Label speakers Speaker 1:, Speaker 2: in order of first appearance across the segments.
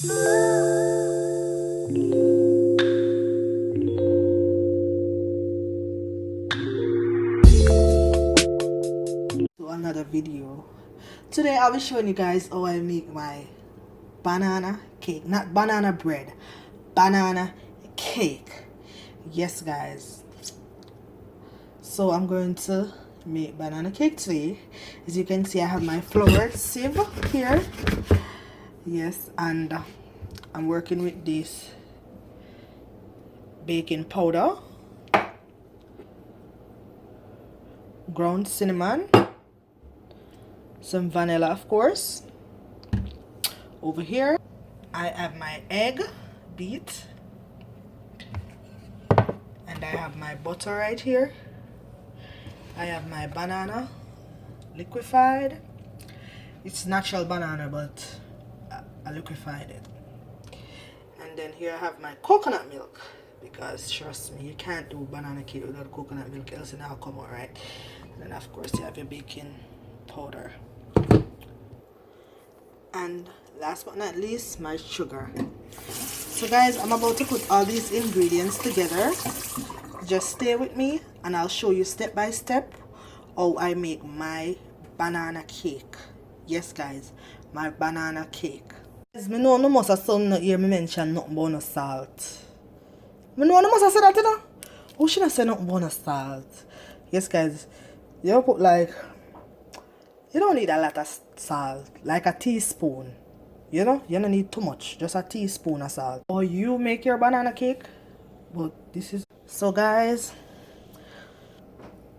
Speaker 1: To another video. Today I'll be showing you guys how I make my banana cake. Not banana bread, banana cake. Yes guys. So I'm going to make banana cake today. As you can see, I have my flour sieve here. Yes, and I'm working with this baking powder, ground cinnamon, some vanilla of course. Over here I have my egg beat, and I have my butter right here. I have my banana liquefied. It's natural banana, but I liquefied it. And then here I have my coconut milk, because trust me, you can't do banana cake without coconut milk, else it'll come out right. And then of course you have your baking powder, and last but not least, my sugar. So guys, I'm about to put all these ingredients together. Just stay with me and I'll show you step by step how I make my banana cake. Yes guys, my banana cake. Guys, me know no must have some not hear me mention nothing about no salt. Me know no must have said that, you know. Who should have said nothing about no salt? Yes guys, you put like, you don't need a lot of salt, like a teaspoon. You know, you don't need too much, just a teaspoon of salt. Or you make your banana cake, but this is... So guys,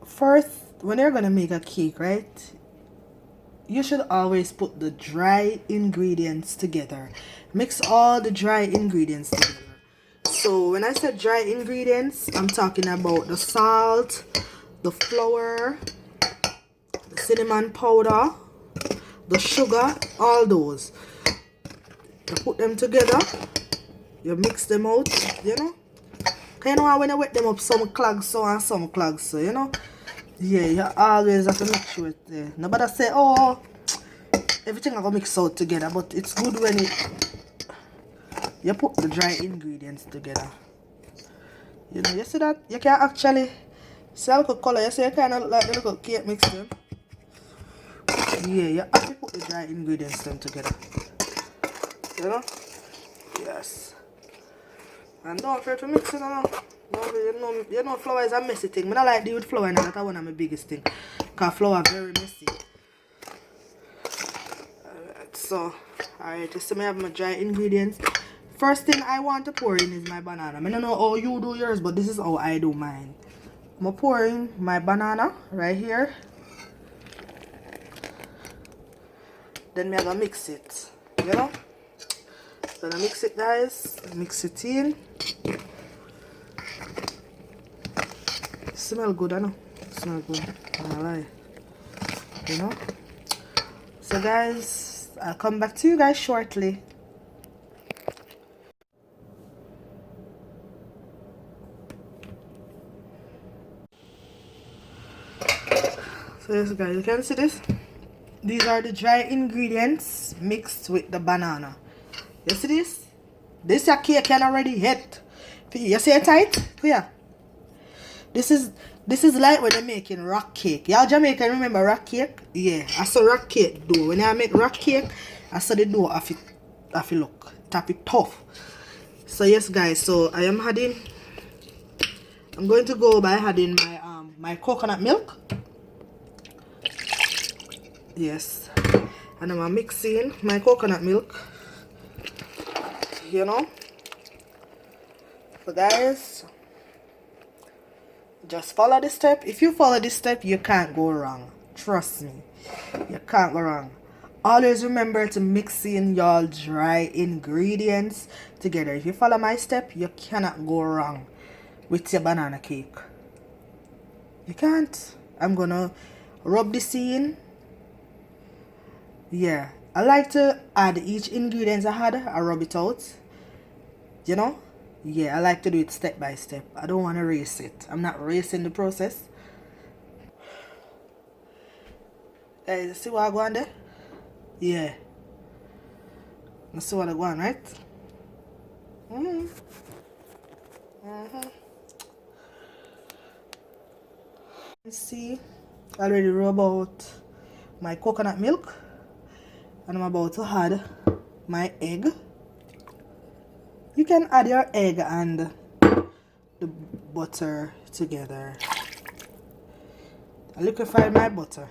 Speaker 1: first, when you're gonna make a cake, right, you should always put the dry ingredients together. Mix all the dry ingredients together. So when I said dry ingredients, I'm talking about the salt, the flour, the cinnamon powder, the sugar, all those. You put them together, you mix them out, you know. You know when you wet them up, some clogs so and some clogs so, you know. Yeah, you always have to make sure it's there. Nobody say, oh, everything I go mix out together, but it's good when you put the dry ingredients together. You know, you see that? You can actually see a little color. You see, you kind of look like the little cake mix them. Yeah, you have to put the dry ingredients them together. You know? Yes. And don't forget to mix it, no. You know flour is a messy thing. I don't like deal with flour, and that's one of my biggest thing. Because flour is very messy. Alright, so, alright, you see me have my dry ingredients. First thing I want to pour in is my banana. I don't know how you do yours, but this is how I do mine. I'm going to pour in my banana right here. Then I'm going to mix it. You know? So I'm going to mix it, guys. Mix it in. Smell good, I know. Smell good. Alright. You know? So guys, I'll come back to you guys shortly. So yes guys, you can see this. These are the dry ingredients mixed with the banana. You see this? This a cake can already hit. You see it tight? Yeah. This is like when they're making rock cake. Y'all Jamaican remember rock cake? Yeah, I saw rock cake dough. When I make rock cake, I saw the dough of it look. Tap it tough. So yes guys, so I am adding, I'm going to go by adding my coconut milk. Yes. And I'm mixing my coconut milk. You know? So guys, just follow this step. If you follow this step, you can't go wrong. Trust me. You can't go wrong. Always remember to mix in your dry ingredients together. If you follow my step, you cannot go wrong with your banana cake. You can't. I'm gonna rub this in. Yeah. I like to add each ingredient I had. I rub it out. You know? Yeah, I like to do it step by step. I don't want to race it. I'm not racing the process. Guys, see what I go on there? Yeah. Let's see what I want, right? Mm-hmm. Mm-hmm. See, I already rub out my coconut milk, and I'm about to add my egg. You can add your egg and the butter together. I liquefied my butter,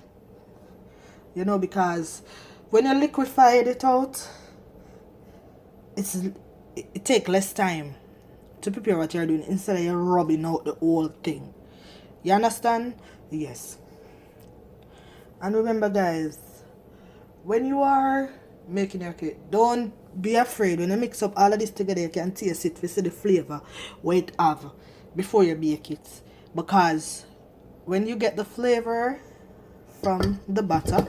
Speaker 1: you know, because when you liquefy it out, it takes less time to prepare what you're doing instead of you rubbing out the whole thing. You understand? Yes. And remember, guys, when you are making your cake, don't be afraid. When you mix up all of this together, you can taste it, you see the flavor what it have before you bake it. Because when you get the flavor from the butter,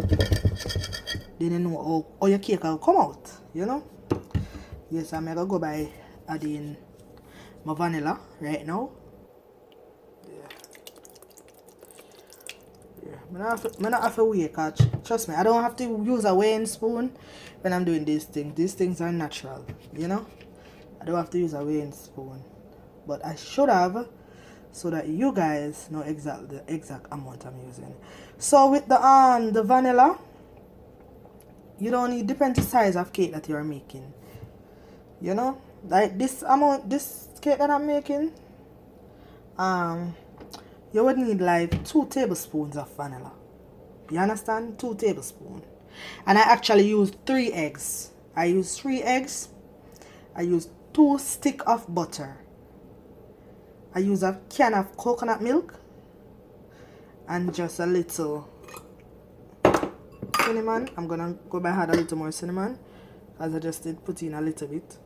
Speaker 1: then you know how your cake will come out, you know. Yes, I'm gonna go by adding my vanilla right now. I don't have to weigh, cause trust me, I don't have to use a weighing spoon when I'm doing these things. These things are natural, you know. I don't have to use a weighing spoon, but I should have, so that you guys know exactly the exact amount I'm using. So with the vanilla, you don't need, depends the size of cake that you're making. You know, like this cake that I'm making, you would need like 2 tablespoons of vanilla. You understand? 2 tablespoons. And I actually used 3 eggs. I used 3 eggs. I used 2 sticks of butter. I used a can of coconut milk. And just a little cinnamon. I'm gonna go by add a little more cinnamon, as I just did put in a little bit.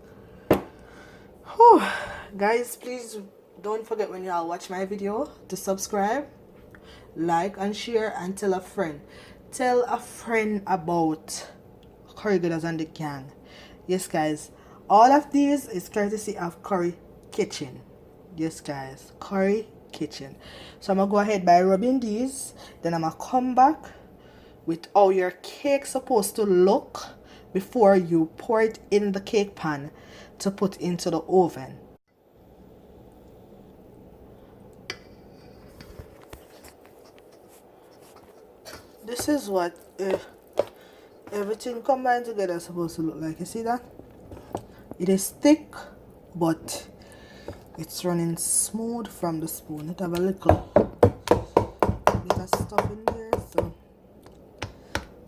Speaker 1: Whew. Guys, please don't forget when you all watch my video to subscribe, like and share, and tell a friend. Tell a friend about Curry Gooders and the Gang. Yes, guys, all of these is courtesy of Curry Kitchen. Yes, guys, Curry Kitchen. So I'm gonna go ahead by rubbing these, then I'm gonna come back with how your cake's supposed to look before you pour it in the cake pan to put into the oven. This is what everything combined together is supposed to look like. You see that? It is thick, but it's running smooth from the spoon. It have a little bit of stuff in there, so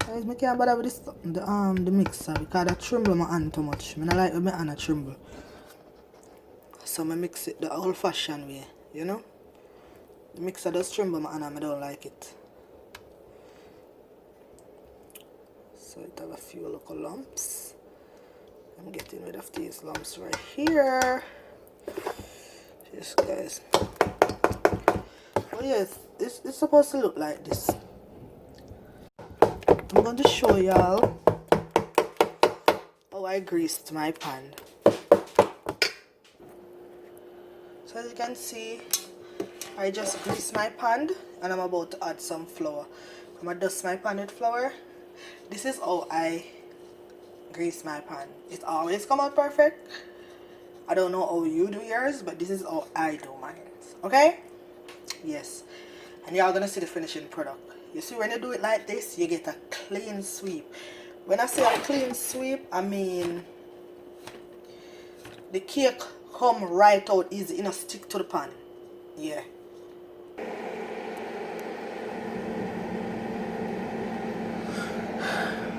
Speaker 1: guys, I can't bother with this the mixer because I tremble my hand too much. I don't like when my hand tremble, so I mix it the old-fashioned way. You know, the mixer does tremble my hand and I don't like it. So it have a few little lumps. I'm getting rid of these lumps right here. Yes, guys. Oh yes, it's supposed to look like this. I'm going to show y'all how I greased my pan. So as you can see, I just greased my pan and I'm about to add some flour. I'm going to dust my pan with flour. This is how I grease my pan. It always come out perfect. I don't know how you do yours, but this is how I do mine. Okay? Yes. And y'all gonna see the finishing product. You see, when you do it like this, you get a clean sweep. When I say a clean sweep, I mean the cake come right out easy, you know, stick to the pan. Yeah.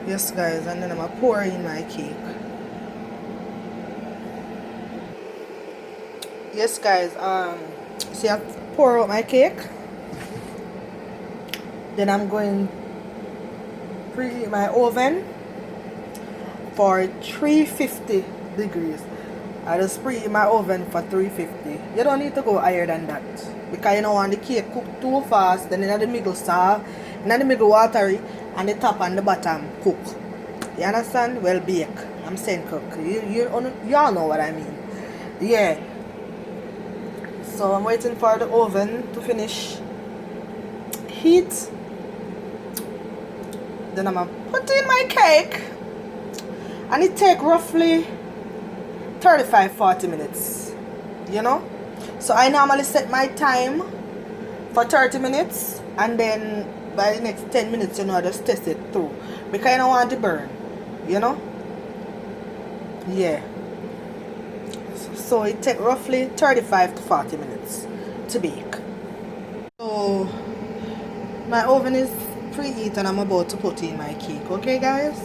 Speaker 1: Yes, guys, and then I'm gonna pour in my cake. Yes, guys, see, I pour out my cake. Then I'm going to preheat my oven for 350 degrees. I just preheat my oven for 350. You don't need to go higher than that, because you don't want the cake cook too fast. Then in the middle soft, in the middle watery, and the top and the bottom cook. You understand? Well, bake. I'm saying cook. You all know what I mean. Yeah. So I'm waiting for the oven to finish heat. Then I'm gonna put in my cake and it take roughly 35-40 minutes, you know. So I normally set my time for 30 minutes, and then by the next 10 minutes, you know, I just test it through because I don't want to burn, you know. Yeah, so it take roughly 35 to 40 minutes to bake. So my oven is preheat and I'm about to put in my cake. Okay guys,